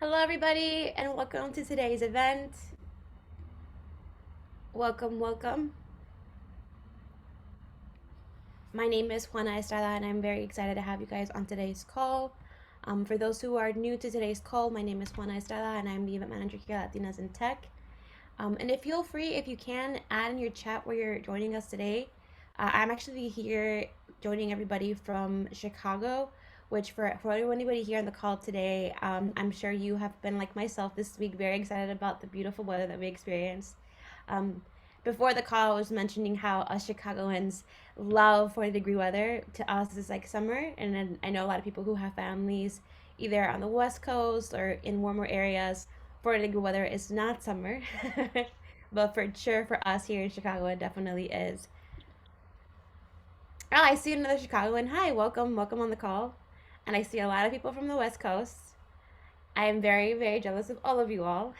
Hello, everybody, and welcome to today's event. Welcome, welcome. My name is Juana Estrada, and I'm very excited to have you guys on today's call. For those who are new to today's call, my name is Juana Estrada, and I'm the event manager here at Latinas in Tech. And if feel free, if you can, add in your chat where you're joining us today. I'm actually here joining everybody from Chicago, which for anybody here on the call today, I'm sure you have been like myself this week, very excited about the beautiful weather that we experienced. Um, Before the call, I was mentioning how us Chicagoans love 40-degree weather. To us, it's like summer, and then I know a lot of people who have families either on the West Coast or in warmer areas. 40-degree weather is not summer, but for sure for us here in Chicago, it definitely is. Oh, I see another Chicagoan. Hi, welcome, welcome on the call. And I see a lot of people from the West Coast. I am very, very jealous of all of you all.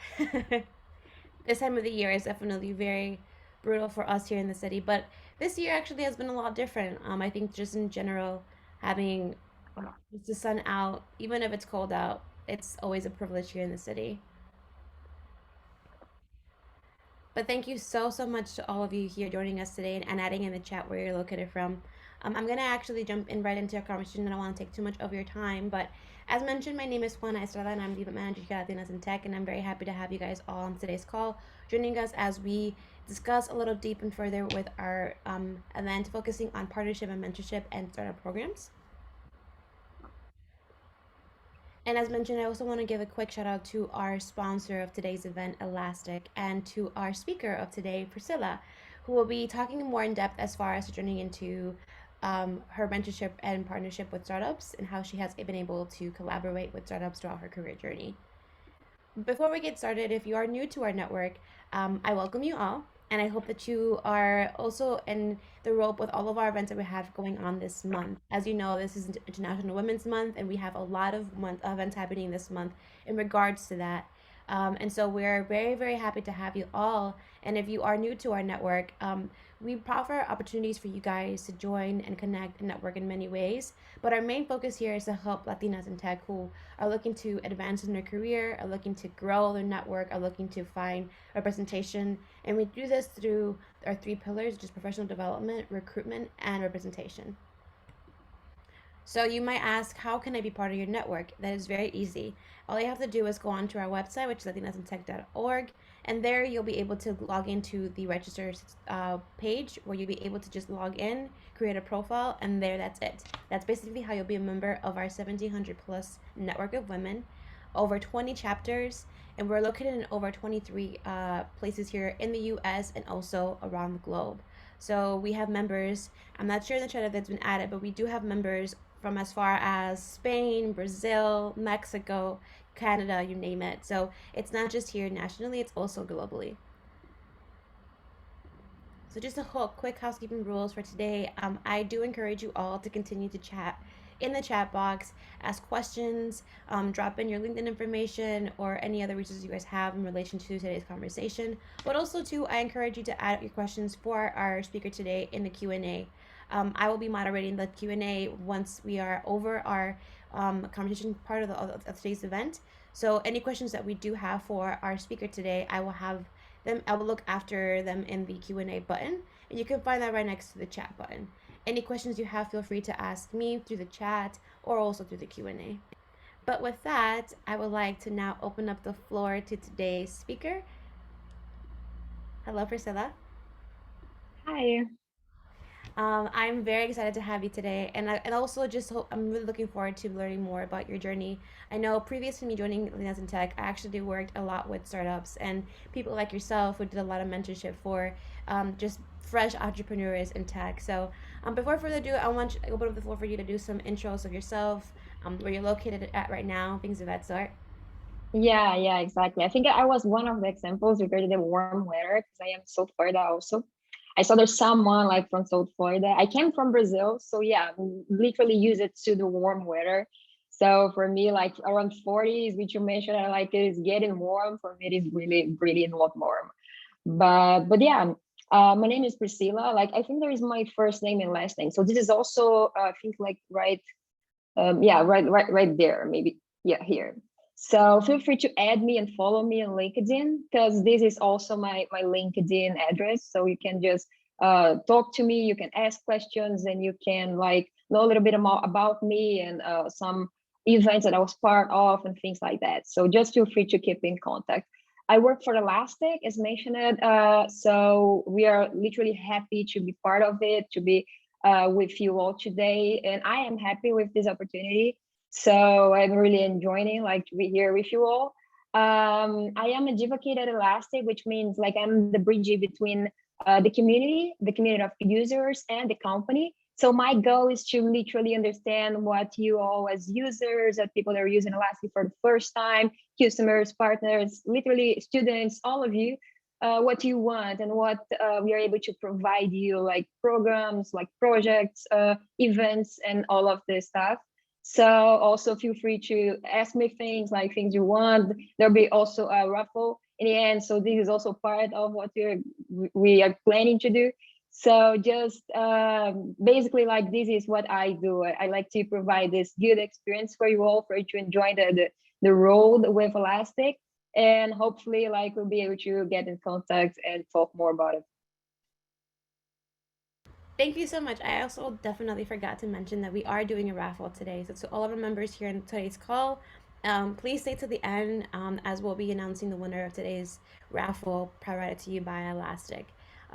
This time of the year is definitely very brutal for us here in the city, but this year actually has been a lot different. I think just in general, having the sun out, even if it's cold out, it's always a privilege here in the city. But thank you so much to all of you here joining us today and adding in the chat where you're located from. I'm going to actually jump in right into a conversation. I don't want to take too much of your time. But as mentioned, my name is Juana Estrada and I'm the event manager here at Latinas in Tech. And I'm very happy to have you guys all on today's call, joining us as we discuss a little deep and further with our event focusing on partnership and mentorship and startup programs. And as mentioned, I also want to give a quick shout out to our sponsor of today's event, Elastic, and to our speaker of today, Priscilla, who will be talking more in depth as far as journeying into her mentorship and partnership with startups and how she has been able to collaborate with startups throughout her career journey. Before we get started, if you are new to our network, I welcome you all. And I hope that you are also in the rope with all of our events that we have going on this month. As you know, this is International Women's Month, and we have a lot of events happening this month in regards to that. And so we're very, very happy to have you all. And if you are new to our network, we offer opportunities for you guys to join and connect and network in many ways. But our main focus here is to help Latinas in tech who are looking to advance in their career, are looking to grow their network, are looking to find representation. And we do this through our three pillars, which is professional development, recruitment, and representation. So you might ask, how can I be part of your network? That is very easy. All you have to do is go onto our website, which is latinasintech.org, and there you'll be able to log into the register page where you'll be able to just log in, create a profile, and there that's it. That's basically how you'll be a member of our 1,700 plus network of women, over 20 chapters, and we're located in over 23 places here in the US and also around the globe. So we have members, I'm not sure in the chat if it's been added, but we do have members from as far as Spain, Brazil, Mexico, Canada, you name it. So it's not just here nationally, it's also globally. So just a quick housekeeping rules for today. I do encourage you all to continue to chat in the chat box, ask questions, drop in your LinkedIn information or any other resources you guys have in relation to today's conversation. But also too, I encourage you to add your questions for our speaker today in the Q&A. I will be moderating the Q&A once we are over our conversation part of today's event. So any questions that we do have for our speaker today, I will have them. I will look after them in the Q&A button, and you can find that right next to the chat button. Any questions you have, feel free to ask me through the chat or also through the Q&A. But with that, I would like to now open up the floor to today's speaker. Hello, Priscilla. Hi. I'm very excited to have you today, and also just I'm really looking forward to learning more about your journey. I know previous to me joining Latinas in Tech, I actually worked a lot with startups and people like yourself who did a lot of mentorship for just fresh entrepreneurs in tech. So before further ado, I want to open up the floor for you to do some intros of yourself, where you're located at right now, things of that sort. Yeah, exactly. I think I was one of the examples regarding the warm weather because I am South Florida also. I saw there's someone like from South Florida. I came from Brazil, so yeah, literally use it to the warm weather. So for me, like around 40s, which you mentioned, I like it is getting warm. For me, it is really not warm. But yeah, my name is Priscilla. Like I think there is my first name and last name. So this is also I think like right, yeah, right there, maybe yeah here. So feel free to add me and follow me on LinkedIn, because this is also my LinkedIn address. So you can just talk to me, you can ask questions, and you can like know a little bit more about me and some events that I was part of and things like that. So just feel free to keep in contact. I work for Elastic, as mentioned. So we are literally happy to be part of it, to be with you all today. And I am happy with this opportunity. So I'm really enjoying like to be here with you all. I am advocate at Elastic, which means like I'm the bridge between the community of users and the company. So my goal is to literally understand what you all as users, as people that are using Elastic for the first time, customers, partners, literally students, all of you, what you want and what we are able to provide you, like programs, like projects, events, and all of this stuff. So also feel free to ask me things like things you want. There'll be also a raffle in the end. So this is also part of what we are planning to do. So just basically like this is what I do. I like to provide this good experience for you all, for you to enjoy the road with Elastic. And hopefully like we'll be able to get in contact and talk more about it. Thank you so much. I also definitely forgot to mention that we are doing a raffle today. So to all of our members here in today's call, please stay to the end as we'll be announcing the winner of today's raffle provided to you by Elastic.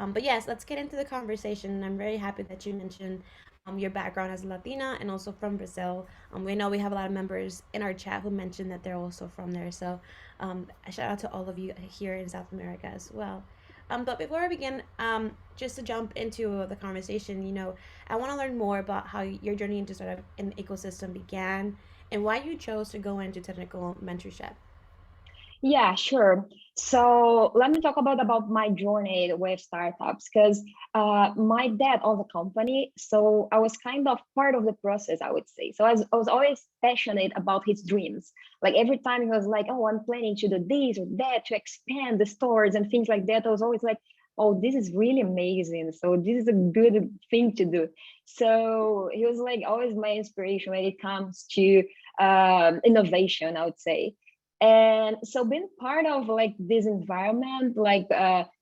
But yes, let's get into the conversation. I'm very happy that you mentioned your background as a Latina and also from Brazil. We know we have a lot of members in our chat who mentioned that they're also from there. So a shout out to all of you here in South America as well. But before I begin, just to jump into the conversation, I want to learn more about how your journey into sort of an ecosystem began and why you chose to go into technical mentorship. Yeah, sure. So let me talk about my journey with startups, because my dad owns a company, so I was kind of part of the process, I would say. So I was always passionate about his dreams. Like every time he was like, "Oh, I'm planning to do this or that to expand the stores and things like that," I was always like, "Oh, this is really amazing. So this is a good thing to do." So he was like always my inspiration when it comes to innovation, I would say. And so being part of like this environment, like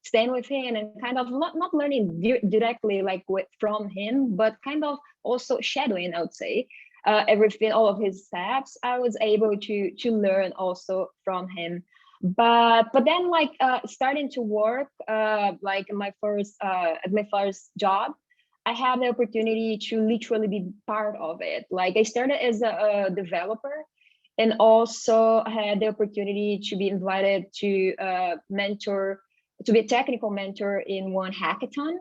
staying with him and kind of not learning directly like from him, but kind of also shadowing, I would say, everything, all of his steps, I was able to learn also from him. But then like starting to work like at my first job, I had the opportunity to literally be part of it. Like I started as a developer, and also had the opportunity to be invited to to be a technical mentor in one hackathon.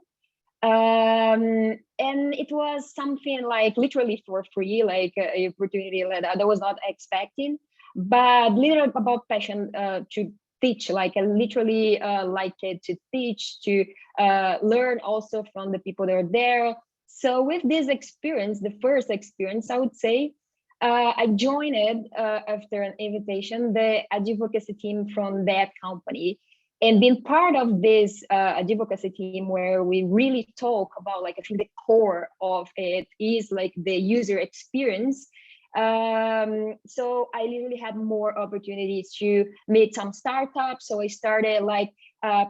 And it was something like literally for free, like a opportunity that I was not expecting, but little about passion to teach. Like I literally liked it to teach, to learn also from the people that are there. So with this experience, the first experience, I would say, I joined after an invitation the advocacy team from that company, and being part of this advocacy team where we really talk about, like, I think the core of it is like the user experience. So I literally had more opportunities to meet some startups. So I started like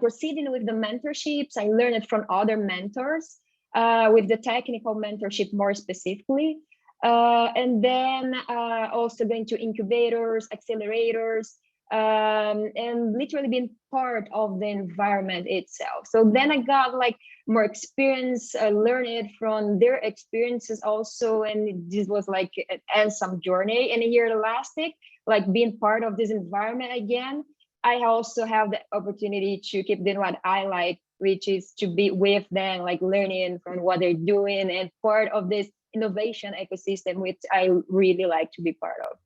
proceeding with the mentorships. I learned it from other mentors with the technical mentorship more specifically. And then also going to incubators, accelerators, and literally being part of the environment itself. So then I got like more experience, learned it from their experiences also, and this was like an some journey. And here at Elastic, like being part of this environment again, I also have the opportunity to keep doing what I like, which is to be with them, like learning from what they're doing and part of this innovation ecosystem, which I really like to be part of.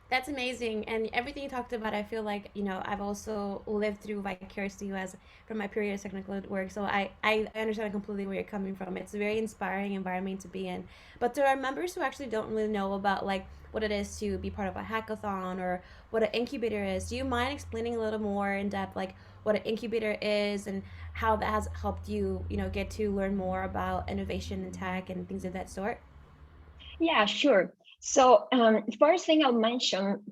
That's amazing. And everything you talked about, I feel like, I've also lived through vicariously as from my previous technical work. So I understand completely where you're coming from. It's a very inspiring environment to be in. But there are members who actually don't really know about like what it is to be part of a hackathon or what an incubator is. Do you mind explaining a little more in depth, like what an incubator is and how that has helped you, get to learn more about innovation and tech and things of that sort? Yeah, sure. So first thing I'll mention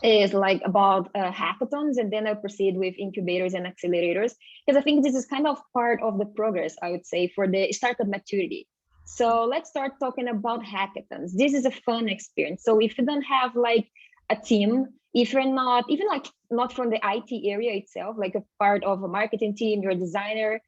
is like about hackathons, and then I'll proceed with incubators and accelerators, because I think this is kind of part of the progress, I would say, for the startup maturity. So let's start talking about hackathons. This is a fun experience. So if you don't have like a team, if you're not even like not from the IT area itself, like a part of a marketing team, you're a designer,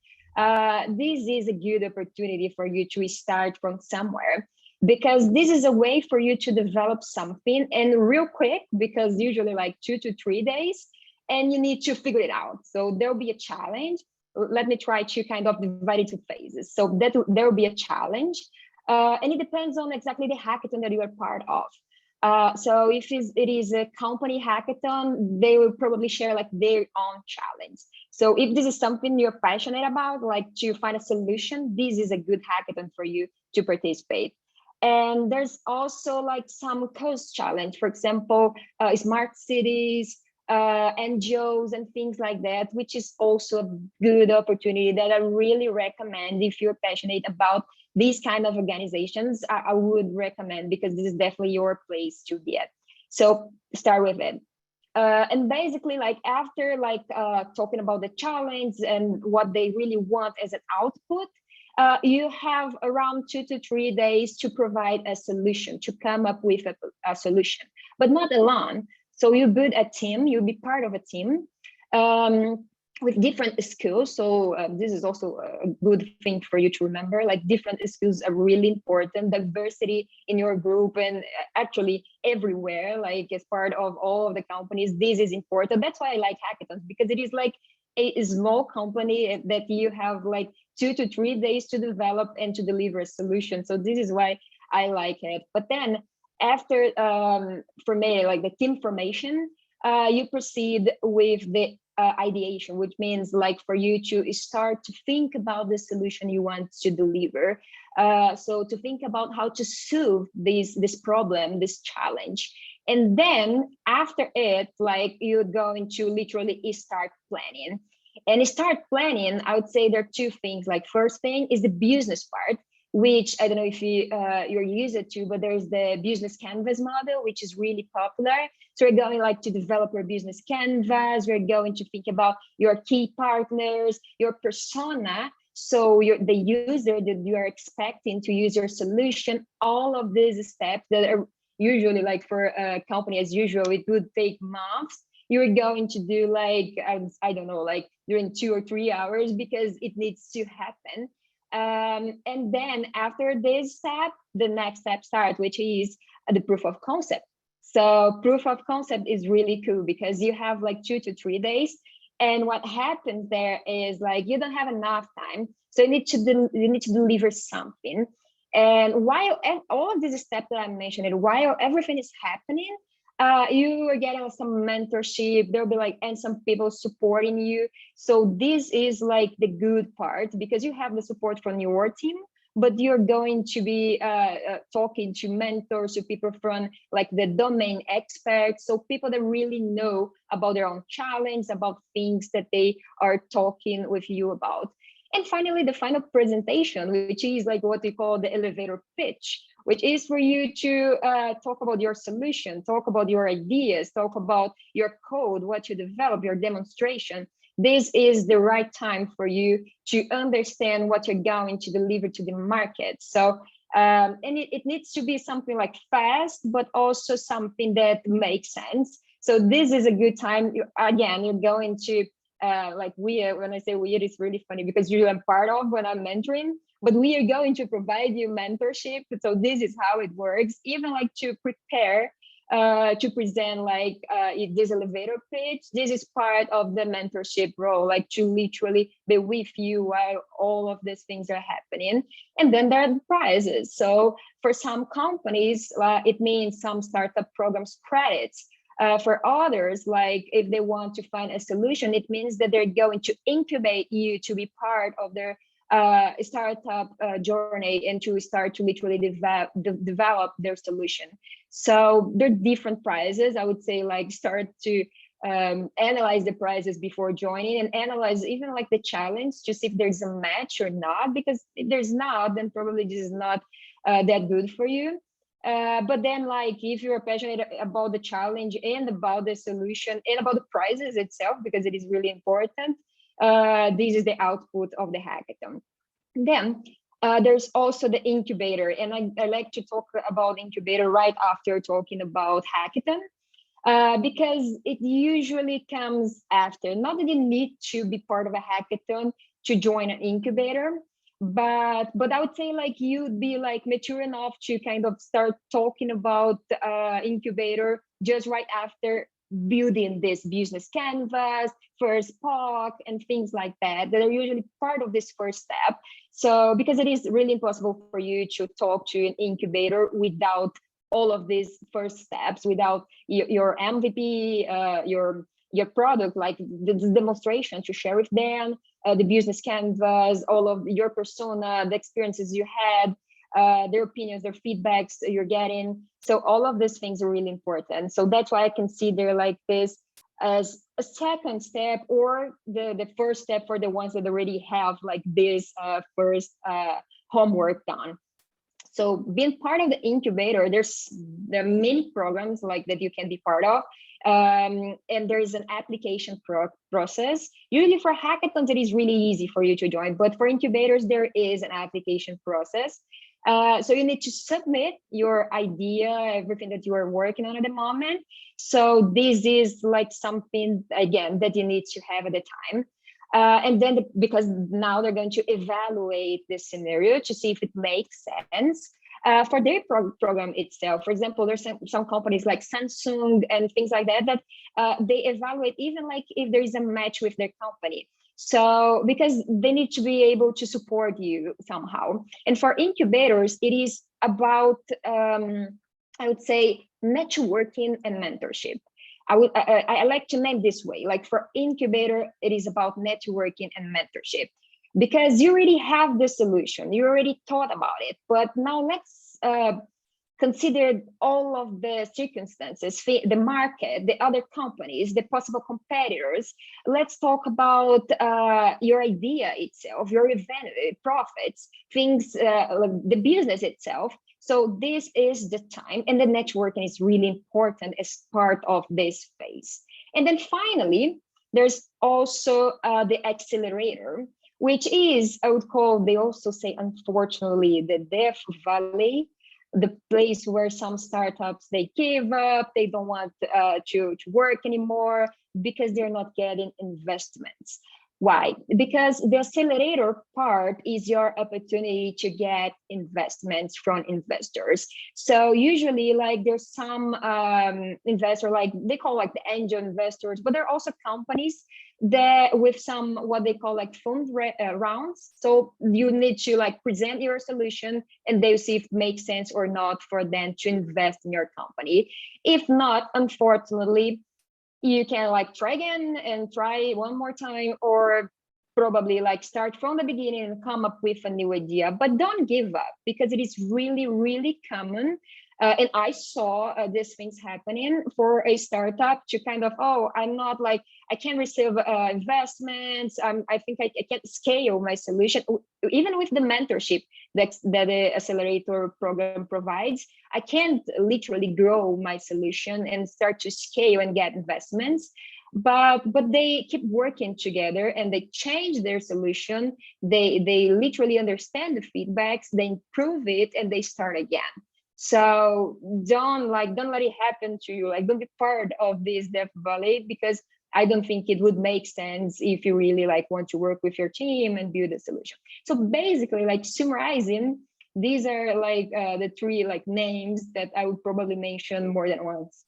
this is a good opportunity for you to start from somewhere, because this is a way for you to develop something and real quick, because usually like 2 to 3 days, and you need to figure it out. So there'll be a challenge. Let me try to kind of divide it into phases. So that there will be a challenge, and it depends on exactly the hackathon that you are part of. So if it is a company hackathon, they will probably share like their own challenge. So if this is something you're passionate about, like to find a solution, this is a good hackathon for you to participate. And there's also like some cost challenge, for example, smart cities, NGOs and things like that, which is also a good opportunity that I really recommend. If you're passionate about these kind of organizations, I would recommend, because this is definitely your place to be at. So start with it. And basically, like after like talking about the challenge and what they really want as an output, you have around 2 to 3 days to provide a solution, to come up with a solution, but not alone. So you build a team, you'll be part of a team with different skills. So this is also a good thing for you to remember, like different skills are really important. Diversity in your group and actually everywhere, like as part of all of the companies, this is important. That's why I like hackathons, because it is like a small company that you have like 2 to 3 days to develop and to deliver a solution. So this is why I like it. But then after, for me, like the team formation, you proceed with the ideation, which means like for you to start to think about the solution you want to deliver. So to think about how to solve this problem, this challenge. And then after it, like you're going to literally start planning. And start planning, I would say there are two things. Like first thing is the business part, which I don't know if you're used to, but there's the business canvas model, which is really popular. So we're going like to develop your business canvas. We're going to think about your key partners, your persona. So the user that you are expecting to use your solution, all of these steps that are usually like for a company as usual, it would take months. You're going to do like, I don't know, like during 2 or 3 hours, because it needs to happen. And then after this step, the next step starts, which is the proof of concept. So proof of concept is really cool, because you have like 2 to 3 days. And what happens there is like you don't have enough time. So you need to deliver something. And while all of these steps that I mentioned, while everything is happening, you are getting some mentorship. There'll be like, and some people supporting you. So this is like the good part, because you have the support from your team, but you're going to be talking to mentors, to people from like the domain experts. So people that really know about their own challenge, about things that they are talking with you about. And finally, the final presentation, which is like what we call the elevator pitch, which is for you to talk about your solution, talk about your ideas, talk about your code, what you develop, your demonstration. This is the right time for you to understand what you're going to deliver to the market. So, and it needs to be something like fast, but also something that makes sense. So this is a good time. Again, you're going to, like when I say we, it's really funny, because you are part of when I'm mentoring, but we are going to provide you mentorship. So this is how it works, even like to prepare, to present like this elevator pitch. This is part of the mentorship role, like to literally be with you while all of these things are happening. And then there are the prizes. So for some companies, it means some startup programs credits. For others, like if they want to find a solution, it means that they're going to incubate you to be part of their startup journey, and to start to literally develop their solution. So there are different prizes. I would say like start to analyze the prizes before joining, and analyze even like the challenge to see if there's a match or not, because if there's not, then probably this is not that good for you. But then, like, if you're passionate about the challenge and about the solution and about the prizes itself, because it is really important, this is the output of the hackathon. Then there's also the incubator, and I like to talk about incubator right after talking about hackathon, because it usually comes after. Not that you need to be part of a hackathon to join an incubator, but I would say like you'd be like mature enough to kind of start talking about incubator just right after building this business canvas, first POC, and things like that that are usually part of this first step. So because it is really impossible for you to talk to an incubator without all of these first steps, without your MVP, your product, like the demonstration to share with them, the business canvas, all of your persona, the experiences you had, their opinions, their feedbacks you're getting. So all of these things are really important. So that's why I consider like this as a second step, or the first step for the ones that already have like this first homework done. So being part of the incubator, there are many programs like that you can be part of. And there is an application process. Usually for hackathons, it is really easy for you to join, but for incubators, there is an application process. So you need to submit your idea, everything that you are working on at the moment. So this is like something, again, that you need to have at the time. And then because now they're going to evaluate this scenario to see if it makes sense for their program itself. For example, there's some companies like Samsung and things like that they evaluate even like if there is a match with their company. So because they need to be able to support you somehow. And for incubators, it is about I would say networking and mentorship. I like to name this way, like for incubator, it is about networking and mentorship, because you already have the solution, you already thought about it, but now let's consider all of the circumstances, the market, the other companies, the possible competitors. Let's talk about your idea itself, your event, profits, things, like the business itself. So this is the time, and the networking is really important as part of this phase. And then finally, there's also the accelerator, which is, I would call, they also say, unfortunately, the death valley, the place where some startups, they give up, they don't want to work anymore because they're not getting investments. Why? Because the accelerator part is your opportunity to get investments from investors. So usually, like there's some investor, like they call like the angel investors, but there are also companies that with some what they call like fund rounds. So you need to like present your solution, and they'll see if it makes sense or not for them to invest in your company. If not, unfortunately, you can like try again and try one more time, or probably like start from the beginning and come up with a new idea. But don't give up, because it is really, really common. And I saw these things happening for a startup to kind of, oh, I'm not like, I can't receive investments. I think I can't scale my solution. Even with the mentorship that the accelerator program provides, I can't literally grow my solution and start to scale and get investments. But they keep working together, and they change their solution. They literally understand the feedbacks, they improve it, and they start again. So don't let it happen to you. Like, don't be part of this death valley, because I don't think it would make sense if you really like want to work with your team and build a solution. So basically, like summarizing, these are like the three like names that I would probably mention more than once.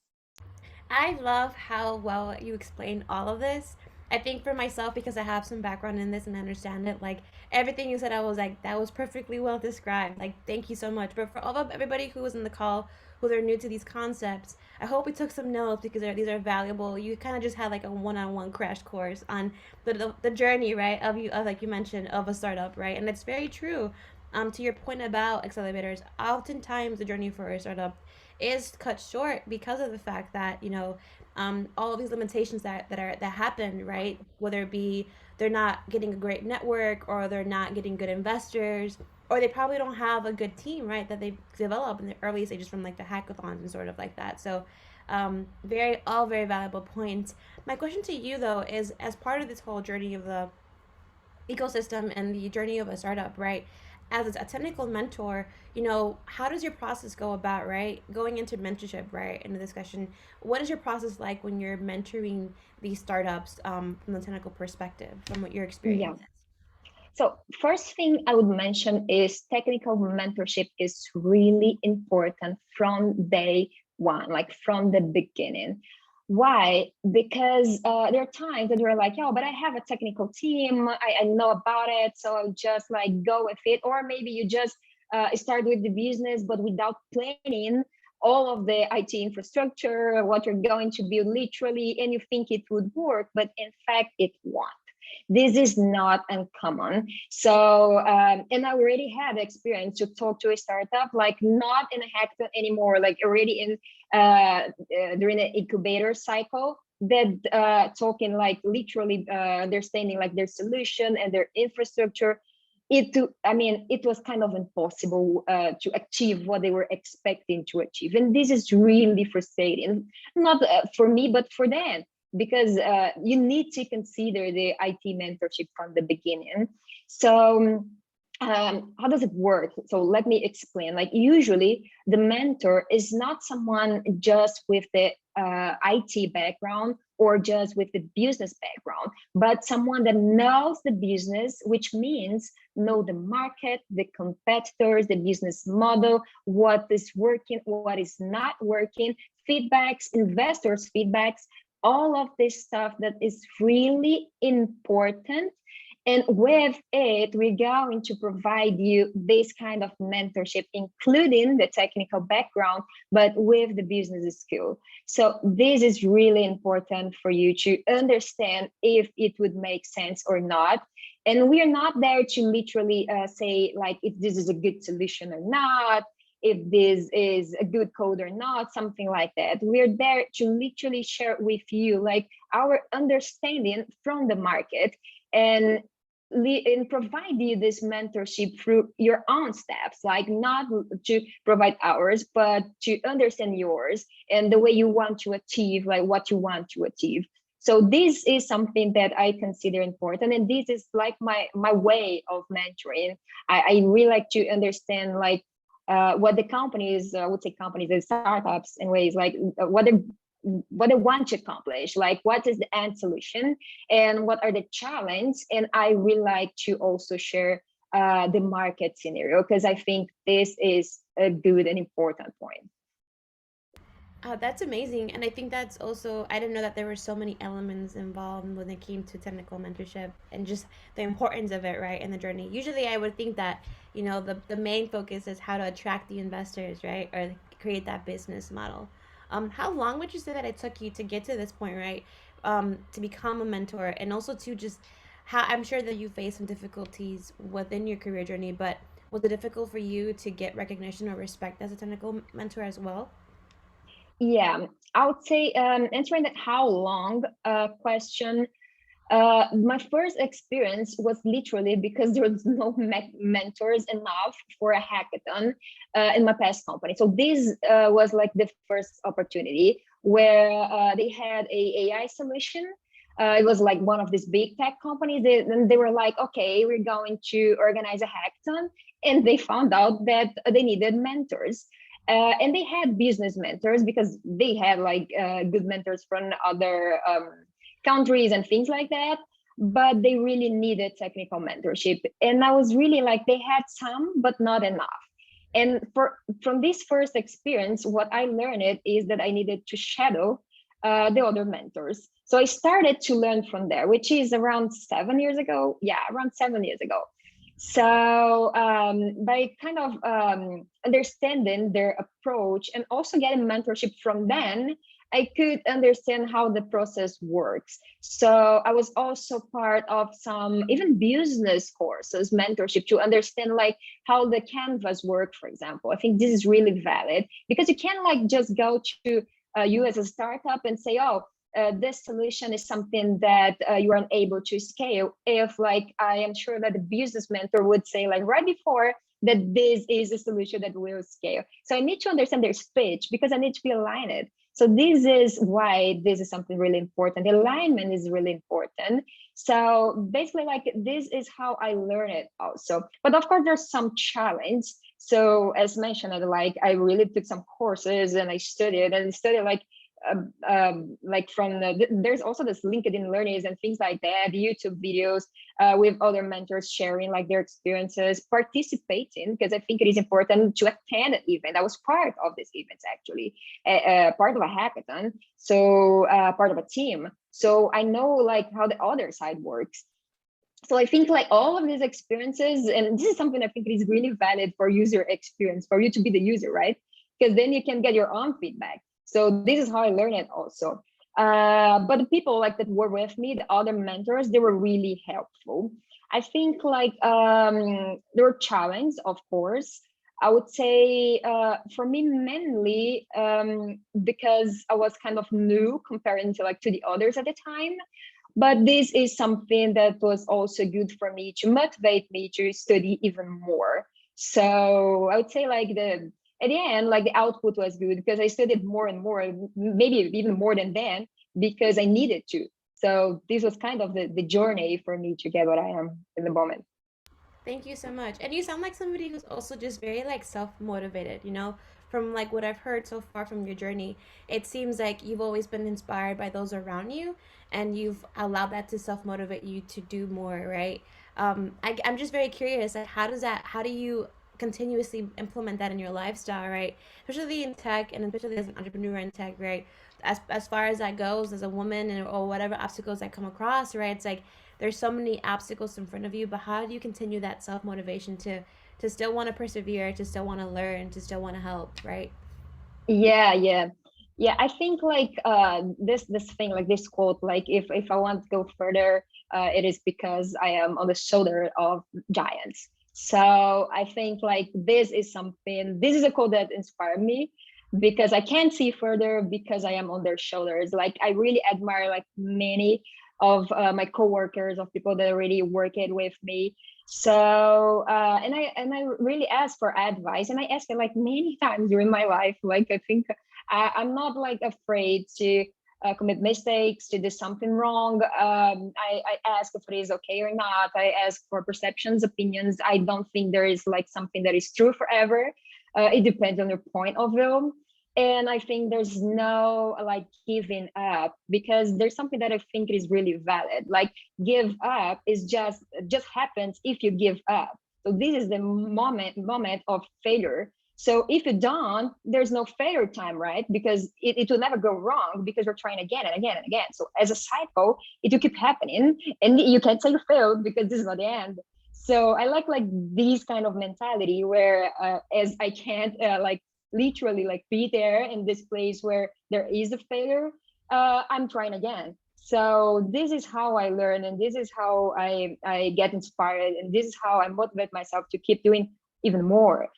I love how well you explain all of this. I think for myself, because I have some background in this and understand it, like everything you said, I was like, that was perfectly well described. Like, thank you so much. But for all of everybody who was in the call, who are new to these concepts, I hope we took some notes, because these are valuable. You kind of just had like a one-on-one crash course on the journey, right? Of you, of like you mentioned, of a startup, right? And it's very true. To your point about accelerators, oftentimes the journey for a startup is cut short because of the fact that all of these limitations that happen, right? Whether it be they're not getting a great network, or they're not getting good investors, or they probably don't have a good team, right, that they've developed in the early stages from like the hackathons and sort of like that. So very valuable points. My question to you though is, as part of this whole journey of the ecosystem and the journey of a startup, right? As a technical mentor, how does your process go about, right? Going into mentorship, right? In the discussion, what is your process like when you're mentoring these startups, from the technical perspective, from what your Yeah. experience is? So first thing I would mention is technical mentorship is really important from day one, like from the beginning. Why? Because there are times that we're like, oh, but I have a technical team, I know about it, so I'll just like go with it. Or maybe you just start with the business, but without planning all of the IT infrastructure, what you're going to build literally, and you think it would work, but in fact, it won't. This is not uncommon. So, and I already had experience to talk to a startup, like not in a hackathon anymore, like already in during the incubator cycle, that talking like literally understanding like their solution and their infrastructure. It was kind of impossible to achieve what they were expecting to achieve, and this is really frustrating, not for me but for them, because you need to consider the IT mentorship from the beginning. So how does it work? So let me explain. Like usually the mentor is not someone just with the IT background or just with the business background, but someone that knows the business, which means know the market, the competitors, the business model, what is working, what is not working, feedbacks, investors' feedbacks, all of this stuff that is really important. And with it, we're going to provide you this kind of mentorship, including the technical background, but with the business skill. So this is really important for you to understand if it would make sense or not. And we are not there to literally say like if this is a good solution or not, if this is a good code or not, something like that. We're there to literally share with you like our understanding from the market, and provide you this mentorship through your own steps, like not to provide ours, but to understand yours and the way you want to achieve, like what you want to achieve. So this is something that I consider important, and this is like my way of mentoring. I really like to understand like what the companies, I would say companies and startups in ways like what they want to accomplish, like what is the end solution and what are the challenges. And I really like to also share the market scenario, because I think this is a good and important point. Oh, that's amazing. And I think that's also, I didn't know that there were so many elements involved when it came to technical mentorship and just the importance of it, right, in the journey. Usually I would think that, the main focus is how to attract the investors, right, or create that business model. How long would you say that it took you to get to this point, right, to become a mentor, and also to just, how I'm sure that you faced some difficulties within your career journey, but was it difficult for you to get recognition or respect as a technical mentor as well? Yeah, I would say answering that how long question. My first experience was literally because there was no mentors enough for a hackathon in my past company. So this was like the first opportunity where they had a AI solution. It was like one of these big tech companies. And they were like, okay, we're going to organize a hackathon. And they found out that they needed mentors. And they had business mentors because they had like good mentors from other countries and things like that, but they really needed technical mentorship. And I was really like, they had some but not enough. And from this first experience, what I learned is that I needed to shadow the other mentors. So I started to learn from there, which is around 7 years ago. Yeah, around 7 years ago. So by kind of understanding their approach and also getting mentorship from them, I could understand how the process works. So I was also part of some even business courses, mentorship, to understand like how the canvas work, for example. I think this is really valid because you can't like just go to you as a startup and say, oh, this solution is something that you are unable to scale. If like I am sure that the business mentor would say like right before that this is a solution that will scale. So I need to understand their speech because I need to be aligned. So this is why this is something really important. Alignment is really important. So basically, like this is how I learn it also. But of course, there's some challenge. So as mentioned, like I really took some courses and I studied like from there's also this LinkedIn learnings and things like that, YouTube videos with other mentors sharing like their experiences, participating, because I think it is important to attend an event. I was part of this event actually, part of a hackathon, so part of a team. So I know like how the other side works. So I think like all of these experiences, and this is something I think is really valid for user experience, for you to be the user, right? Because then you can get your own feedback. So this is how I learned it also. But the people like that were with me, the other mentors, they were really helpful. I think like there were challenges, of course. I would say for me mainly because I was kind of new comparing to like to the others at the time. But this is something that was also good for me to motivate me to study even more. So I would say like the at the end, like the output was good because I studied more and more, maybe even more than then, because I needed to. So this was kind of the journey for me to get what I am in the moment. Thank you so much. And you sound like somebody who's also just very like self-motivated, you know? From like what I've heard so far from your journey, it seems like you've always been inspired by those around you and you've allowed that to self-motivate you to do more, right? I'm just very curious, like how do you continuously implement that in your lifestyle, right? Especially in tech and especially as an entrepreneur in tech, right? As far as that goes, as a woman and or whatever obstacles I come across, right? It's like there's so many obstacles in front of you, but how do you continue that self motivation to still want to persevere, to still want to learn, to still want to help, right? Yeah, yeah. Yeah, I think like this thing, like this quote, like if I want to go further, it is because I am on the shoulder of giants. So I think like this is a quote that inspired me because I can't see further because I am on their shoulders. Like I really admire like many of my coworkers, of people that already work it with me. So and I really ask for advice, and I ask it like many times during my life. Like I think I'm not like afraid to commit mistakes, to do something wrong. I ask if it is okay or not. I ask for perceptions, opinions. I don't think there is like something that is true forever. It depends on your point of view. And I think there's no like giving up, because there's something that I think is really valid. Like give up is just happens if you give up. So this is the moment of failure. So if you don't, there's no failure time, right? Because it will never go wrong because you're trying again and again and again. So as a cycle, it will keep happening, and you can't say you failed because this is not the end. So I like these kind of mentality where as I can't like literally like be there in this place where there is a failure, I'm trying again. So this is how I learn, and this is how I get inspired, and this is how I motivate myself to keep doing even more.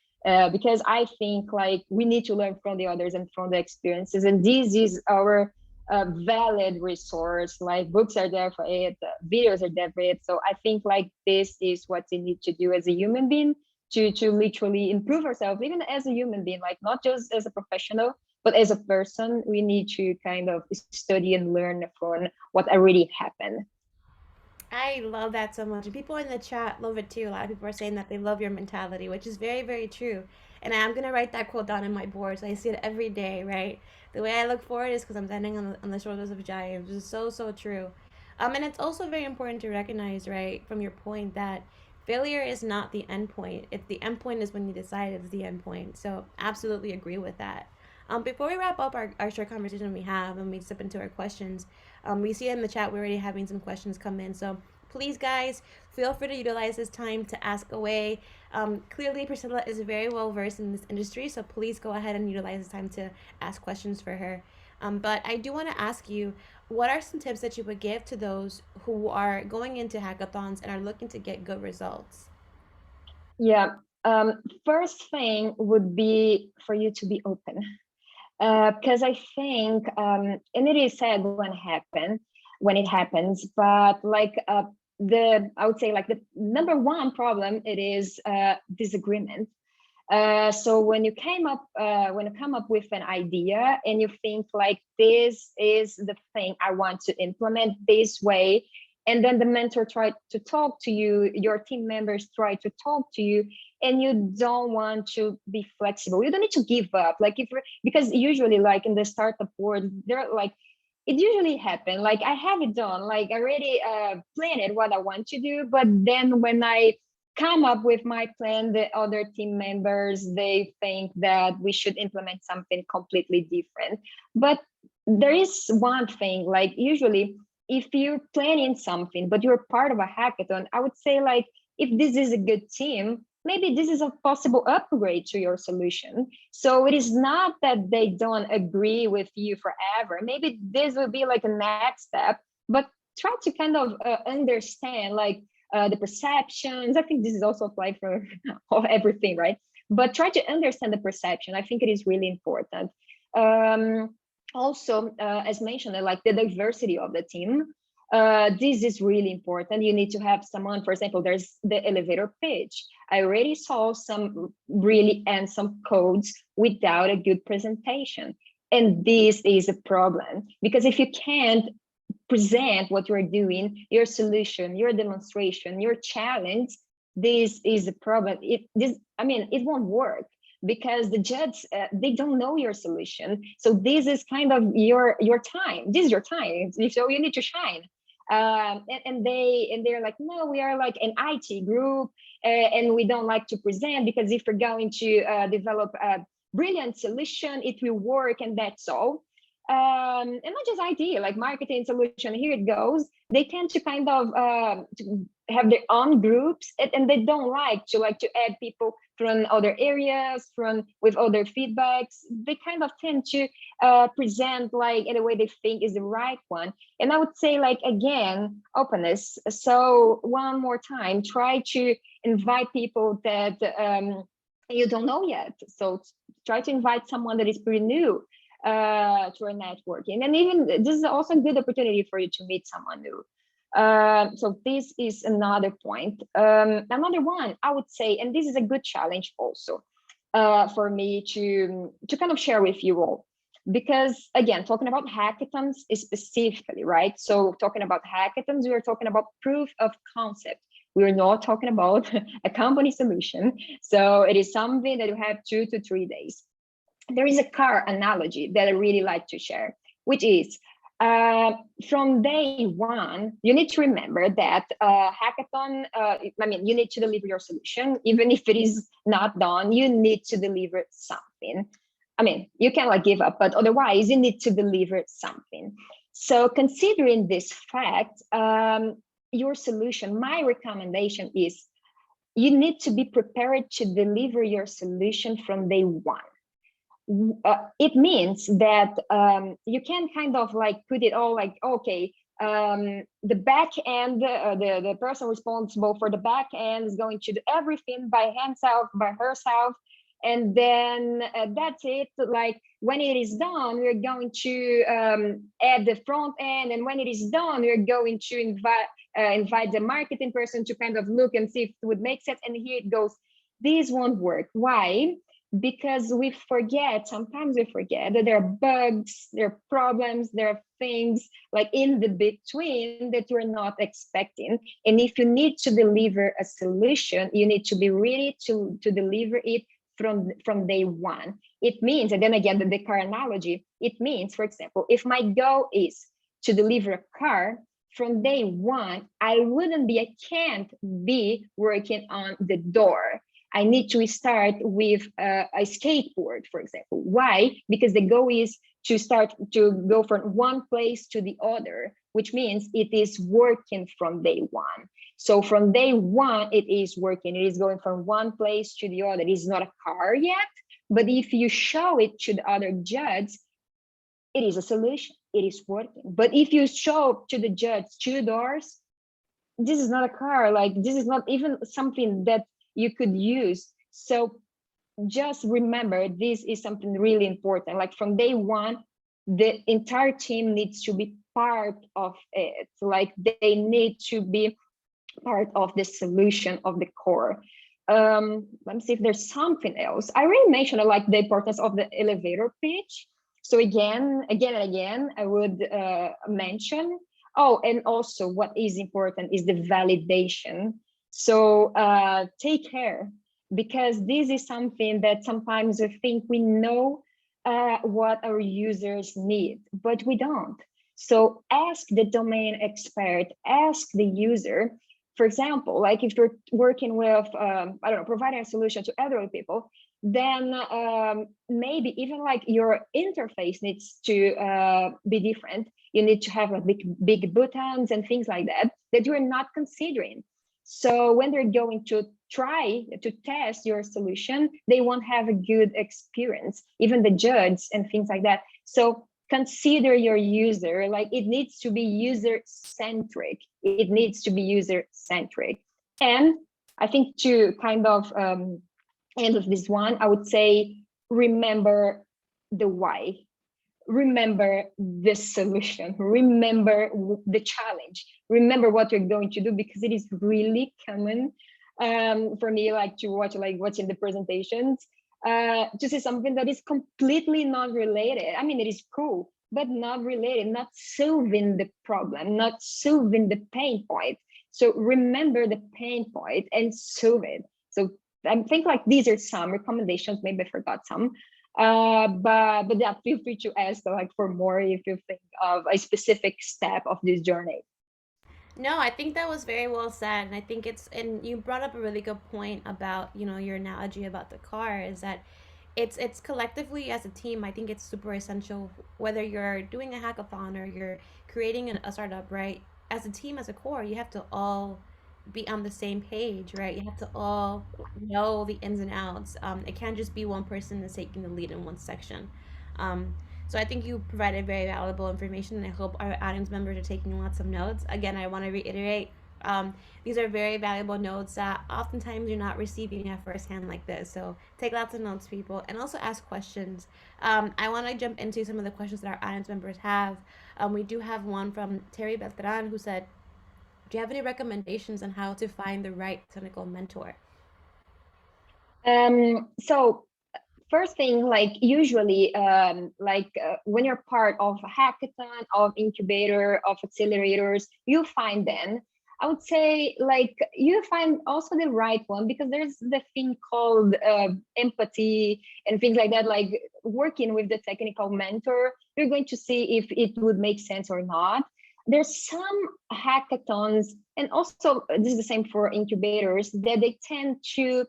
Because I think like we need to learn from the others and from the experiences, and this is our valid resource. Like books are there for it, videos are there for it. So I think like this is what we need to do as a human being to literally improve ourselves, even as a human being, like not just as a professional, but as a person. We need to kind of study and learn from what already happened. I love that so much. And people in the chat love it too. A lot of people are saying that they love your mentality, which is very, very true. And I'm going to write that quote down in my board so I see it every day, right? The way I look forward is because I'm standing on the shoulders of giants. It's so, so true. And it's also very important to recognize, right, from your point that failure is not the end point. It's the end point is when you decide it's the end point. So absolutely agree with that. Before we wrap up our short conversation we have and we step into our questions, we see in the chat we're already having some questions come in. So please, guys, feel free to utilize this time to ask away. Clearly, Priscilla is very well versed in this industry, so please go ahead and utilize this time to ask questions for her. But I do want to ask you, what are some tips that you would give to those who are going into hackathons and are looking to get good results? Yeah. First thing would be for you to be open, because I think, and it is sad when it happens, but like I would say like the number one problem, it is disagreement. So when you come up with an idea and you think like this is the thing I want to implement this way, and then the mentor tried to talk to you, your team members try to talk to you, and you don't want to be flexible. You don't need to give up. Like because usually like in the startup world, they're like it usually happen. Like I have it done. Like I already planned what I want to do, but then when I come up with my plan, the other team members, they think that we should implement something completely different. But there is one thing, like usually if you're planning something but you're part of a hackathon, I would say like if this is a good team, maybe this is a possible upgrade to your solution. So it is not that they don't agree with you forever. Maybe this will be like a next step, but try to kind of understand like the perceptions. I think this is also applied for everything, right? But try to understand the perception. I think it is really important. Also, as mentioned, like the diversity of the team. This is really important. You need to have someone, for example, there's the elevator pitch. I already saw some really handsome codes without a good presentation. And this is a problem because if you can't present what you're doing, your solution, your demonstration, your challenge, this is a problem. It won't work because the judge they don't know your solution. So this is kind of your time. This is your time. So you need to shine. They're like, no, we are like an IT group, and we don't like to present because if we're going to develop a brilliant solution, it will work, and that's all. And not just IT, like marketing solution, here it goes. They tend to kind of to have their own groups, and they don't like to add people from other areas, from with other feedbacks. They kind of tend to present like in a way they think is the right one. And I would say like again, openness. So one more time, try to invite people that you don't know yet. So try to invite someone that is pretty new to our networking. And even this is also a good opportunity for you to meet someone new. So this is another point. Another one, I would say, and this is a good challenge also for me to kind of share with you all. Because again, talking about hackathons specifically, right? So talking about hackathons, we are talking about proof of concept. We're not talking about a company solution. So it is something that you have 2 to 3 days. There is a car analogy that I really like to share, which is from day one, you need to remember that hackathon, you need to deliver your solution. Even if it is not done, you need to deliver something. You can like give up, but otherwise you need to deliver something. So considering this fact, your solution, my recommendation is you need to be prepared to deliver your solution from day one. It means that you can kind of like put it all like, okay, the back end, the person responsible for the back end is going to do everything by himself, by herself. And then that's it. Like when it is done, we're going to add the front end. And when it is done, we're going to invite the marketing person to kind of look and see if it would make sense. And here it goes. This won't work. Why? Because sometimes we forget that there are bugs, there are problems, there are things like in the between that you're not expecting. And if you need to deliver a solution, you need to be ready to deliver it from day one. It means, and then again, the car analogy, it means, for example, if my goal is to deliver a car, from day one, I can't be working on the door. I need to start with a skateboard, for example. Why? Because the goal is to start to go from one place to the other, which means it is working from day one. So from day one, it is working. It is going from one place to the other. It is not a car yet, but if you show it to the other judge, it is a solution. It is working. But if you show to the judge two doors, this is not a car. Like, this is not even something that you could use. So just remember, this is something really important. Like, from day one, the entire team needs to be part of it. Like, they need to be part of the solution of the core. Let me see if there's something else. I already mentioned like the importance of the elevator pitch. So again and again, I would mention. Oh, and also what is important is the validation. So take care, because this is something that sometimes we think we know what our users need, but we don't. So ask the domain expert, ask the user. For example, like if you're working with, I don't know, providing a solution to elderly people, then maybe even like your interface needs to be different. You need to have like big buttons and things like that that you're not considering. So when they're going to try to test your solution, they won't have a good experience, even the judge and things like that. So consider your user. Like, it needs to be user centric. It needs to be user centric. And I think to kind of end of this one, I would say, remember the why. Remember the solution, remember the challenge, remember what you're going to do, because it is really common for me, like to watch, like watching the presentations, to see something that is completely not related. I mean, it is cool, but not related, not solving the problem, not solving the pain point. So remember the pain point and solve it. So I think like these are some recommendations, maybe I forgot some. But yeah, feel free to ask like for more if you think of a specific step of this journey. No, I think that was very well said, and I think and you brought up a really good point about, your analogy about the car, is that it's collectively as a team. I think it's super essential, whether you're doing a hackathon or you're creating a startup, right? As a team, as a core, you have to all be on the same page, right? You have to all know the ins and outs. It can't just be one person that's taking the lead in one section. Um, so I think you provided very valuable information, and I hope our audience members are taking lots of notes. Again, I want to reiterate, these are very valuable notes that oftentimes you're not receiving at firsthand like this. So take lots of notes, people, and also ask questions. I want to jump into some of the questions that our audience members have. We do have one from Terry Beltran, who said, do you have any recommendations on how to find the right technical mentor? So first thing, like usually, when you're part of a hackathon, of incubator, of accelerators, you find them. I would say like you find also the right one, because there's the thing called empathy and things like that. Like working with the technical mentor, you're going to see if it would make sense or not. There's some hackathons, and also this is the same for incubators, that they tend to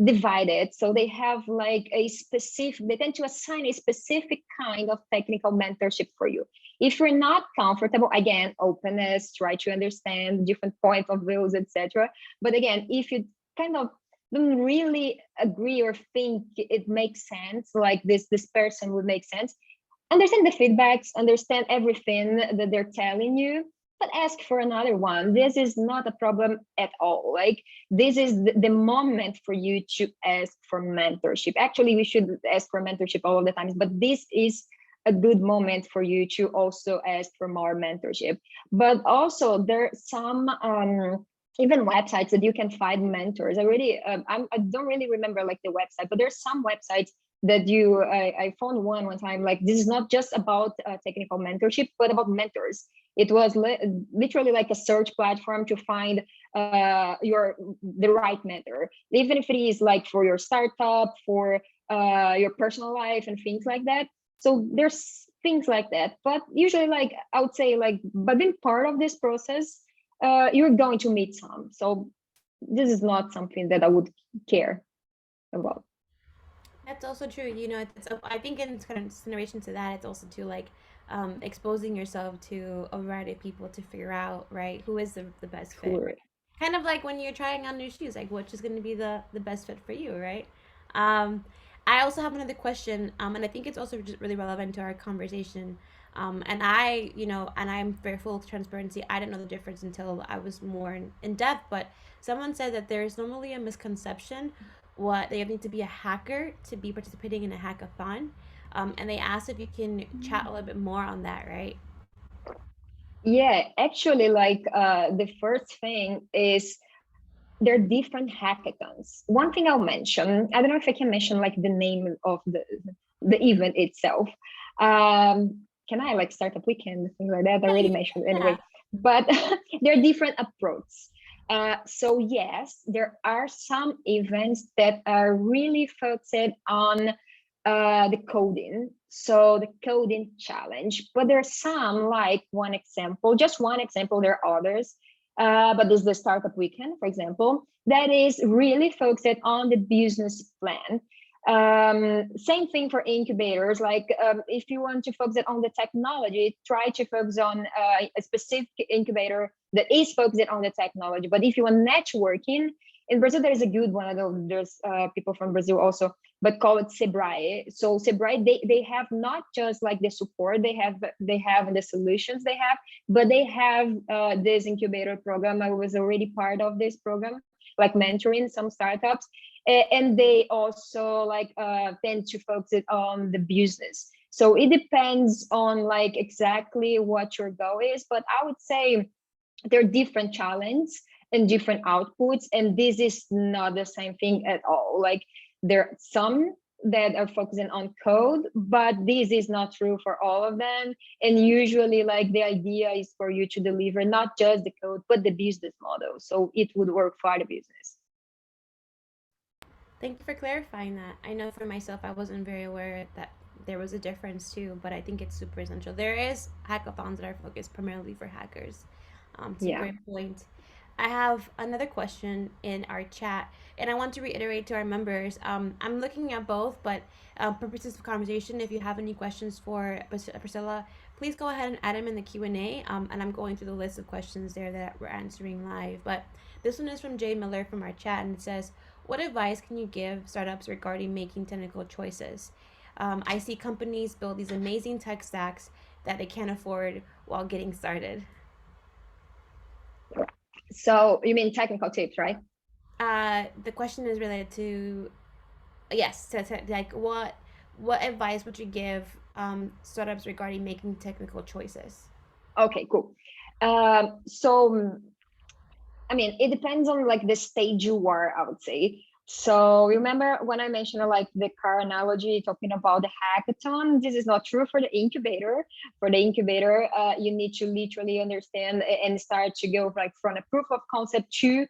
divide it. So they have like they tend to assign a specific kind of technical mentorship for you. If you're not comfortable, again, openness, try to understand different points of views, etc. But again, if you kind of don't really agree or think it makes sense, like this person would make sense, understand the feedbacks, understand everything that they're telling you, but ask for another one. This is not a problem at all. Like, this is the moment for you to ask for mentorship. Actually, we should ask for mentorship all of the times, but this is a good moment for you to also ask for more mentorship. But also there are some even websites that you can find mentors. I don't really remember like the website, but there's some websites that I found one time, like this is not just about technical mentorship, but about mentors. It was literally like a search platform to find the right mentor, even if it is like for your startup, for your personal life and things like that. So there's things like that, but usually, like I would say, like by being part of this process, you're going to meet some. So this is not something that I would care about. That's also true. I think in consideration to that, it's also to like exposing yourself to a variety of people to figure out, right, who is the best fit, right? Correct. Kind of like when you're trying on new shoes, like which is going to be the best fit for you, right? Um, I also have another question, and I think it's also just really relevant to our conversation. And I, and I'm very full of transparency. I didn't know the difference until I was more in depth. But someone said that there is normally a misconception what that you need to be a hacker to be participating in a hackathon. And they asked if you can chat a little bit more on that, right? Yeah, actually, like the first thing is there are different hackathons. One thing I'll mention, I don't know if I can mention like the name of the event itself. Can I like startup weekend, things like that? I already mentioned Yeah. anyway. But there are different approaches. So yes, there are some events that are really focused on the coding. So the coding challenge, but there's some like one example, just one example, there are others. But there's the startup weekend, for example, that is really focused on the business plan. Same thing for incubators. Like if you want to focus on the technology, try to focus on a specific incubator that is focused on the technology. But if you want networking, in Brazil, there is a good one. I know there's people from Brazil also, but call it Sebrae. So Sebrae, they have not just like the support they have the solutions they have, but they have this incubator program. I was already part of this program, like mentoring some startups, and they also like tend to focus it on the business. So it depends on like exactly what your goal is, but I would say there are different challenges and different outputs, and this is not the same thing at all. Like there are some that are focusing on code, but this is not true for all of them. And usually like the idea is for you to deliver not just the code but the business model, so it would work for the business. Thank you for clarifying that. I know for myself, I wasn't very aware that there was a difference too, but I think it's super essential. There is hackathons that are focused primarily for hackers. It's a Yeah. great point. I have another question in our chat, and I want to reiterate to our members. I'm looking at both, but purposes of conversation, if you have any questions for Priscilla, please go ahead and add them in the Q&A. And I'm going through the list of questions there that we're answering live. But this one is from Jay Miller from our chat, and it says, what advice can you give startups regarding making technical choices? I see companies build these amazing tech stacks that they can't afford while getting started. So you mean technical tips, right? The question is related to, yes, like what advice would you give startups regarding making technical choices? Okay, cool. So I mean, it depends on like the stage you are, I would say. So remember when I mentioned like the car analogy, talking about the hackathon, this is not true for the incubator. For the incubator, you need to literally understand and start to go like from a proof of concept to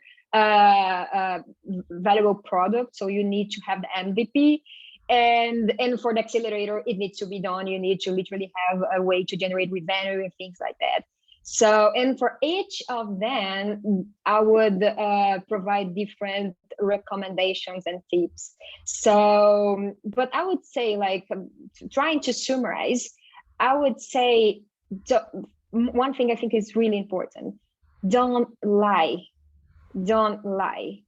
valuable product. So you need to have the MVP. And for the accelerator, it needs to be done. You need to literally have a way to generate revenue and things like that. So, and for each of them, I would provide different recommendations and tips. So, but I would say, like, trying to summarize, I would say one thing I think is really important: don't lie, don't lie,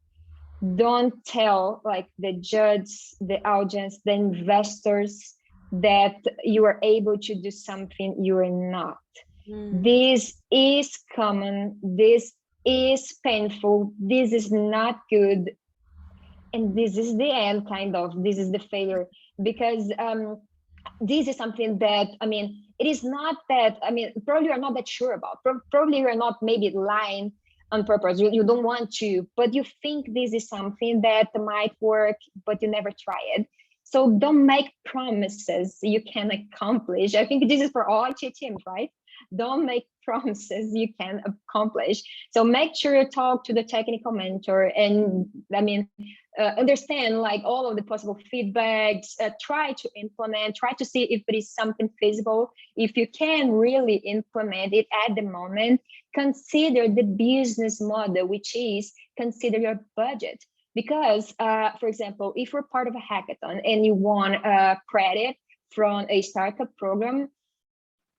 don't tell like the judge, the audience, the investors that you are able to do something you are not. Mm. This is common, this is painful, this is not good, and this is the end, kind of, this is the failure. Because this is something that, I mean, it is not that, I mean, probably you're not that sure about, probably you're not maybe lying on purpose, you don't want to, but you think this is something that might work, but you never try it. So don't make promises you can accomplish. I think this is for all teams, right? Don't make promises you can accomplish. So make sure you talk to the technical mentor, and I mean, understand like all of the possible feedbacks, try to implement, try to see if it is something feasible. If you can really implement it at the moment, consider the business model, which is consider your budget. Because for example, if you're part of a hackathon and you want credit from a startup program,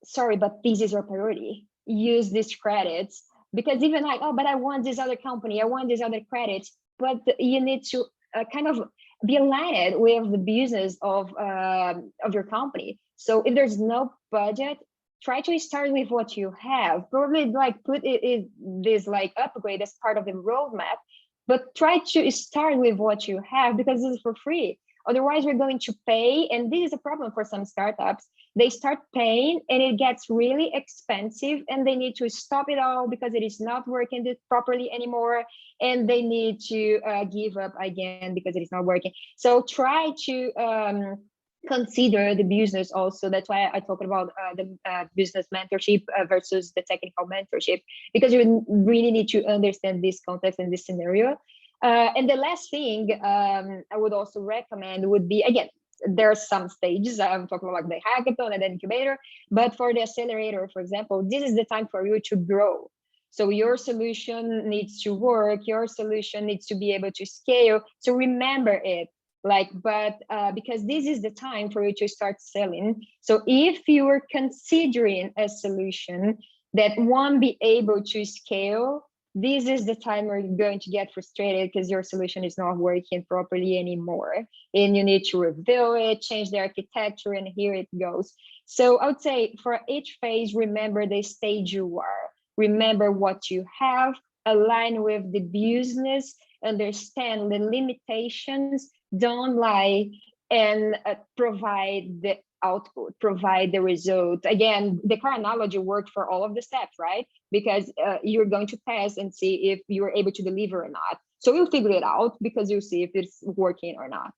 sorry, but this is your priority. Use these credits, because even like, oh, but I want this other company, I want these other credits, but you need to kind of be aligned with the business of your company. So if there's no budget, try to start with what you have. Probably like put this like upgrade as part of the roadmap, but try to start with what you have because this is for free. Otherwise, we're going to pay, and this is a problem for some startups. They start paying, and it gets really expensive, and they need to stop it all because it is not working properly anymore, and they need to give up again because it is not working. So try to consider the business also. That's why I talked about the business mentorship versus the technical mentorship, because you really need to understand this context and this scenario. And the last thing I would also recommend would be, again, there are some stages. I'm talking about the hackathon and the incubator, but for the accelerator, for example, this is the time for you to grow. So your solution needs to work, your solution needs to be able to scale. So remember it, like, but because this is the time for you to start selling. So if you are considering a solution that won't be able to scale, this is the time where you're going to get frustrated because your solution is not working properly anymore. And you need to reveal it, change the architecture, and here it goes. So I would say for each phase, remember the stage you are. Remember what you have, align with the business, understand the limitations, don't lie, and provide the output, provide the result. Again, the car analogy worked for all of the steps, right? Because you're going to test and see if you're able to deliver or not. So you'll figure it out because you'll see if it's working or not.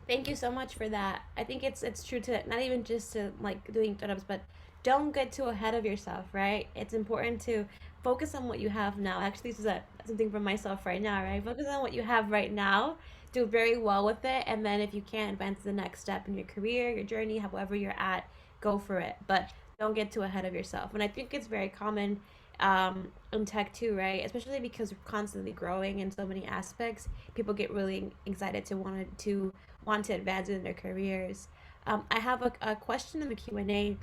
Thank you so much for that. I think it's true to not even just to like doing startups, but don't get too ahead of yourself, right? It's important to focus on what you have now. Actually, this is something for myself right now, right? Focus on what you have right now, do very well with it, and then if you can advance to the next step in your career, your journey, however you're at, go for it. But don't get too ahead of yourself. And I think it's very common in tech too, right? Especially because we're constantly growing in so many aspects. People get really excited to want to advance in their careers. I have a question in the Q&A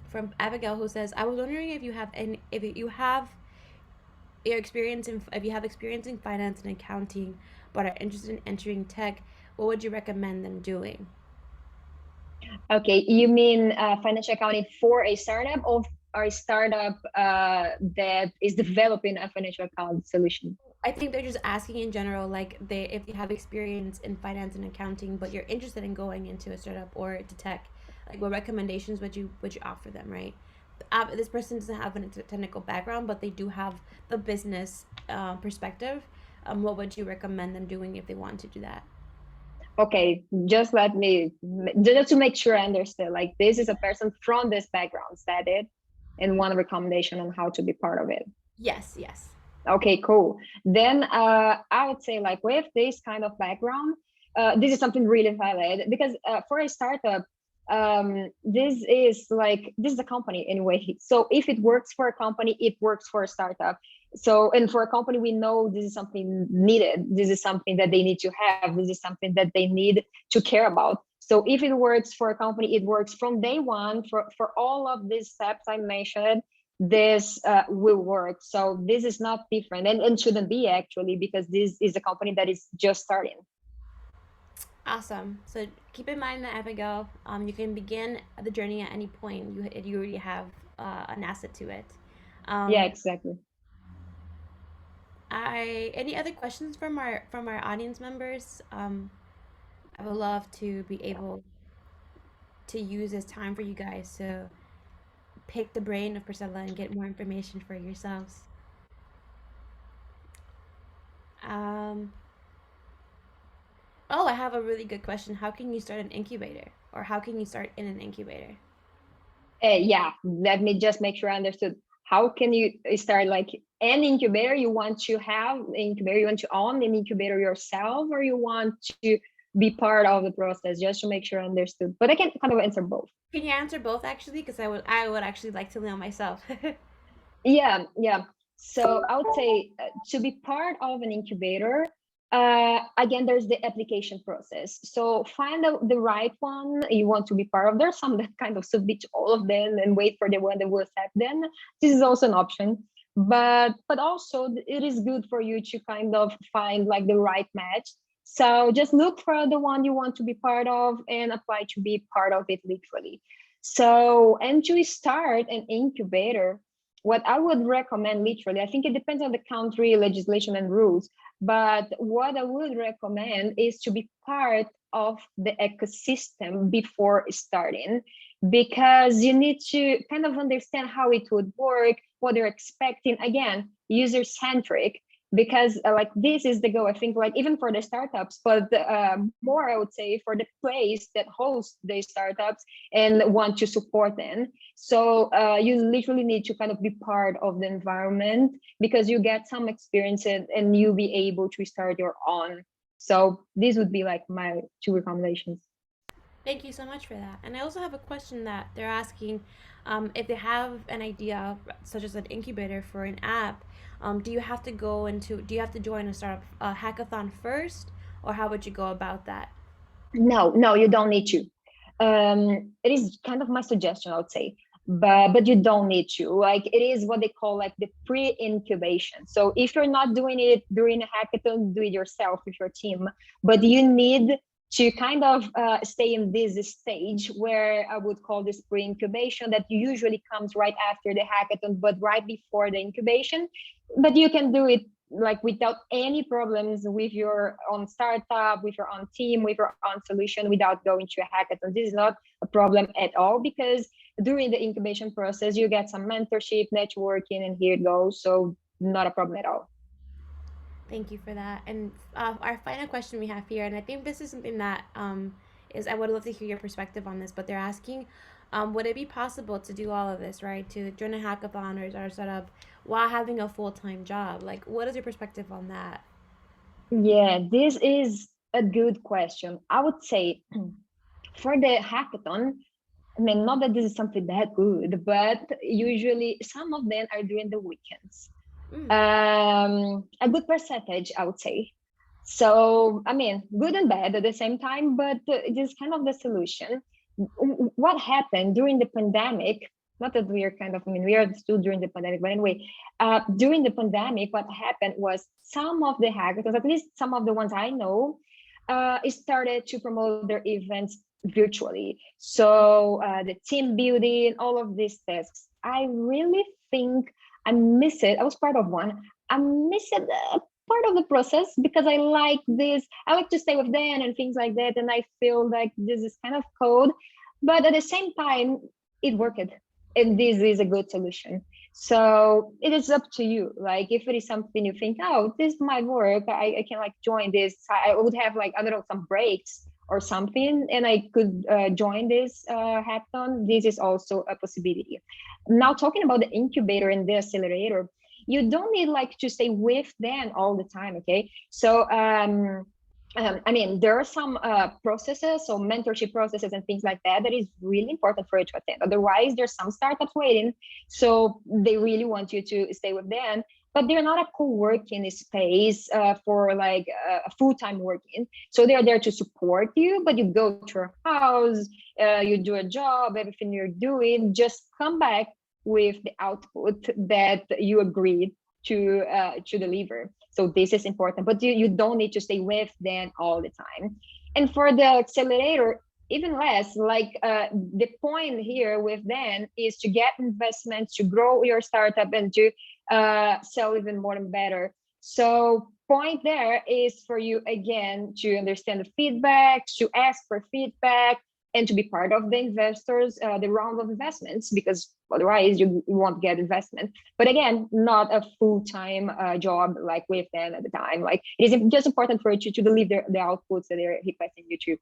from Abigail who says, "I was wondering if you have your experience in if you have experience in finance and accounting, but are interested in entering tech, what would you recommend them doing?" Okay, you mean financial accounting for a startup or a startup that is developing a financial account solution? I think they're just asking in general, like they if you have experience in finance and accounting, but you're interested in going into a startup or to tech, like what recommendations would you offer them, right? This person doesn't have a technical background, but they do have the business perspective. What would you recommend them doing if they want to do that? Okay, just let me, just to make sure I understand, like this is a person from this background, is that it? And one recommendation on how to be part of it. Yes, yes. Okay, cool. Then I would say like with this kind of background, this is something really valid because for a startup, this is a company anyway. So if it works for a company, it works for a startup. So, and for a company, we know this is something needed. This is something that they need to have. This is something that they need to care about. So if it works for a company, it works from day one for all of these steps I mentioned. This will work. So this is not different and shouldn't be actually, because this is a company that is just starting. Awesome. So keep in mind that Abigail, you can begin the journey at any point. You already have an asset to it. Yeah, Um, exactly. I any other questions from our audience members? I would love to be able to use this time for you guys to pick the brain of Priscilla and get more information for yourselves. Um, oh, I have a really good question. How can you start an incubator, or how can you start in an incubator? Yeah, let me just make sure I understood. How can you start like an incubator? You want to have an incubator, you want to own an incubator yourself, or you want to be part of the process, just to make sure I understood. But I can kind of answer both. Can you answer both actually? Because I would actually like to know myself. Yeah. So I would say to be part of an incubator, again, there's the application process. So find out the right one you want to be part of. There's some that kind of submit all of them and wait for the one that will accept them. This is also an option. But also it is good for you to kind of find like the right match. So just look for the one you want to be part of and apply to be part of it literally. So, and to start an incubator, what I would recommend literally, I think it depends on the country, legislation, and rules. But what I would recommend is to be part of the ecosystem before starting, because you need to kind of understand how it would work, what they're expecting. Again, user centric, because like this is the goal, I think, like even for the startups, but more I would say for the place that hosts the startups and want to support them. So you literally need to kind of be part of the environment, because you get some experience and you'll be able to start your own. So these would be like my two recommendations. Thank you so much for that. And I also have a question that they're asking, if they have an idea, such as an incubator for an app, do you have to join a startup hackathon first, or how would you go about that? No, no, you don't need to. It is kind of my suggestion, I would say, but you don't need to. Like it is what they call like the pre-incubation. So if you're not doing it during a hackathon, do it yourself with your team. But you need to kind of stay in this stage where I would call this pre-incubation, that usually comes right after the hackathon, but right before the incubation. But you can do it like without any problems with your own startup, with your own team, with your own solution, without going to a hackathon. This is not a problem at all, because during the incubation process you get some mentorship, networking, and here it goes. So not a problem at all. Thank you for that. And our final question we have here, and I think this is something that is I would love to hear your perspective on this. But they're asking, would it be possible to do all of this, right? To join a hackathon or start a startup while having a full time job? Like, what is your perspective on that? Yeah, this is a good question. I would say for the hackathon, I mean, not that this is something that good, but usually some of them are during the weekends. Mm. A good percentage, I would say. So, I mean, good and bad at the same time, but it is kind of the solution. What happened during the pandemic? Not that we are kind of, I mean, we are still during the pandemic, but anyway, during the pandemic, what happened was some of the hackathons, at least some of the ones I know, started to promote their events virtually. So the team building, all of these tasks. I really think I miss it. I was part of one. I miss it part of the process, because I like this. I like to stay with them and things like that. And I feel like this is kind of code, but at the same time, it worked. And this is a good solution. So it is up to you. Like if it is something you think, oh, this might work, I can like join this. I would have like, I don't know, some breaks or something, and I could join this hackathon. This is also a possibility. Now talking about the incubator and the accelerator, you don't need like to stay with them all the time. Okay, so I mean, there are some processes, so mentorship processes and things like that, that is really important for you to attend. Otherwise, there's some startups waiting, so they really want you to stay with them, but they're not a co-working space for like a full-time working. So they're there to support you, but you go to your house, you do a job, everything you're doing, just come back with the output that you agreed to deliver. So this is important, but you don't need to stay with them all the time. And for the accelerator, even less. Like the point here with them is to get investments, to grow your startup, and to sell even more and better. So point there is for you again to understand the feedback, to ask for feedback, and to be part of the investors, the round of investments, because otherwise you won't get investment. But again, not a full-time job like with them at the time. Like it is just important for you to deliver the outputs that they're requesting you to.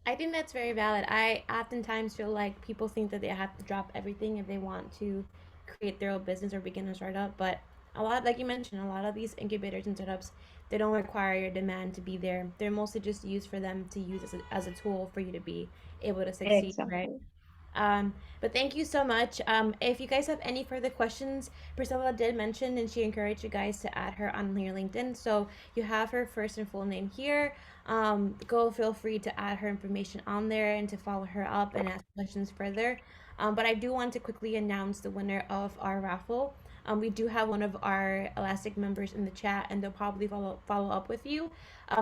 I think that's very valid. I oftentimes feel like people think that they have to drop everything if they want to create their own business or begin a startup. But a lot, like you mentioned, a lot of these incubators and startups, they don't require your demand to be there. They're mostly just used for them to use as a tool for you to be able to succeed, right? Exactly. But thank you so much. If you guys have any further questions, Priscilla did mention and she encouraged you guys to add her on your LinkedIn. So you have her first and full name here. Go feel free to add her information on there and to follow her up and ask questions further. But I do want to quickly announce the winner of our raffle. We do have one of our Elastic members in the chat, and they'll probably follow up with you.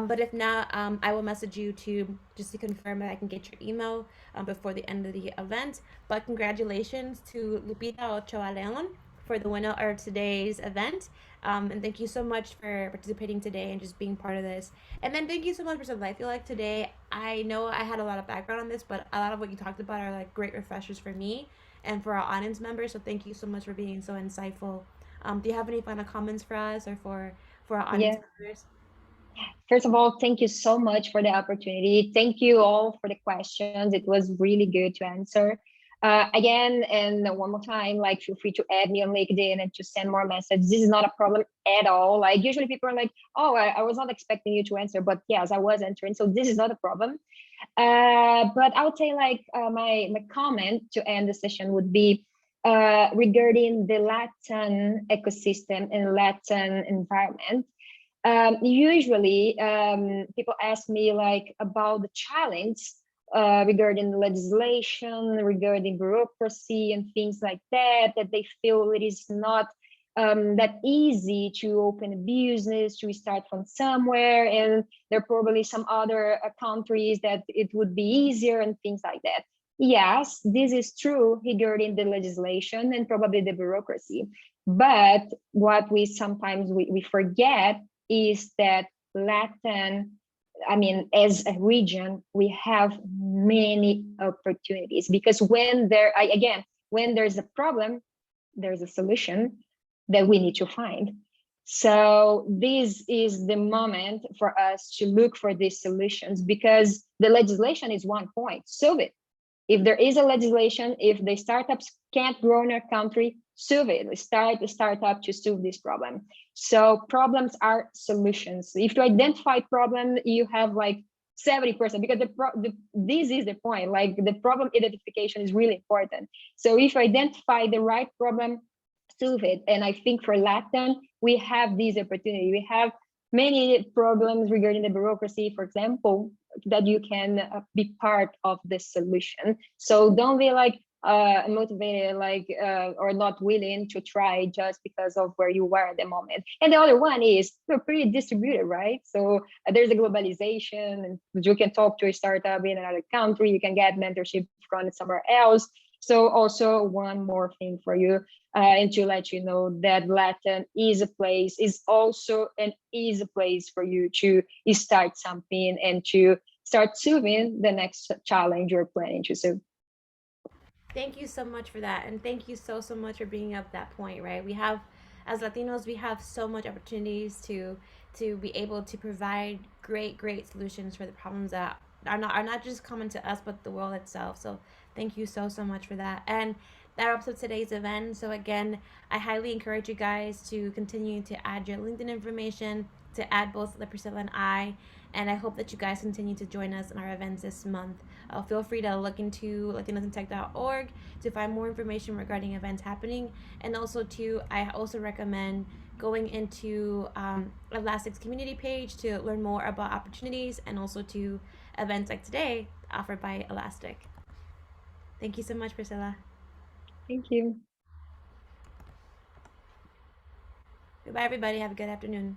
But if not, I will message you to just to confirm that I can get your email before the end of the event. But congratulations to Lupita Ochoa Leon for the winner of today's event. And thank you so much for participating today and just being part of this. And then thank you so much, Priscilla. I feel like today, I know I had a lot of background on this, but a lot of what you talked about are like great refreshers for me and for our audience members. So thank you so much for being so insightful. Do you have any final comments for us or for our audience Yeah. members? First of all, thank you so much for the opportunity. Thank you all for the questions. It was really good to answer. Again, and one more time, like feel free to add me on LinkedIn and to send more messages. This is not a problem at all. Like usually people are like, oh, I was not expecting you to answer, but yes, I was answering. So this is not a problem. But I would say like my comment to end the session would be regarding the Latin ecosystem and Latin environment. Usually people ask me like about the challenge regarding legislation, regarding bureaucracy and things like that, that they feel it is not that easy to open a business, to start from somewhere, and there are probably some other countries that it would be easier and things like that. Yes, this is true regarding the legislation and probably the bureaucracy. But what we sometimes we forget is that Latin, I mean, as a region, we have many opportunities because when there's a problem, there's a solution that we need to find. So this is the moment for us to look for these solutions because the legislation is one point, solve it. If there is a legislation, if the startups can't grow in our country, solve it. Start a startup to solve this problem. So problems are solutions. If you identify problem, you have like 70% because this is the point. Like the problem identification is really important. So if you identify the right problem, solve it. And I think for Latin, we have this opportunity. We have many problems regarding the bureaucracy, for example, that you can be part of the solution. So don't be like motivated, like or not willing to try just because of where you are at the moment. And the other one is we're pretty distributed, right? So there's a globalization, and you can talk to a startup in another country. You can get mentorship from somewhere else. So also one more thing for you, and to let you know that Latin is also an easy place for you to start something and to start solving the next challenge you're planning to solve. Thank you so much for that. And thank you so much for bringing up that point, right? We have, as Latinos, we have so much opportunities to be able to provide great solutions for the problems that are not just common to us, but the world itself. So thank you so much for that. And that wraps up today's event. So again, I highly encourage you guys to continue to add your LinkedIn information, to add both Priscilla and I. And I hope that you guys continue to join us in our events this month. Feel free to look into latinasintech.org to find more information regarding events happening. And also, I also recommend going into Elastic's community page to learn more about opportunities and also to events like today offered by Elastic. Thank you so much, Priscilla. Thank you. Goodbye, everybody. Have a good afternoon.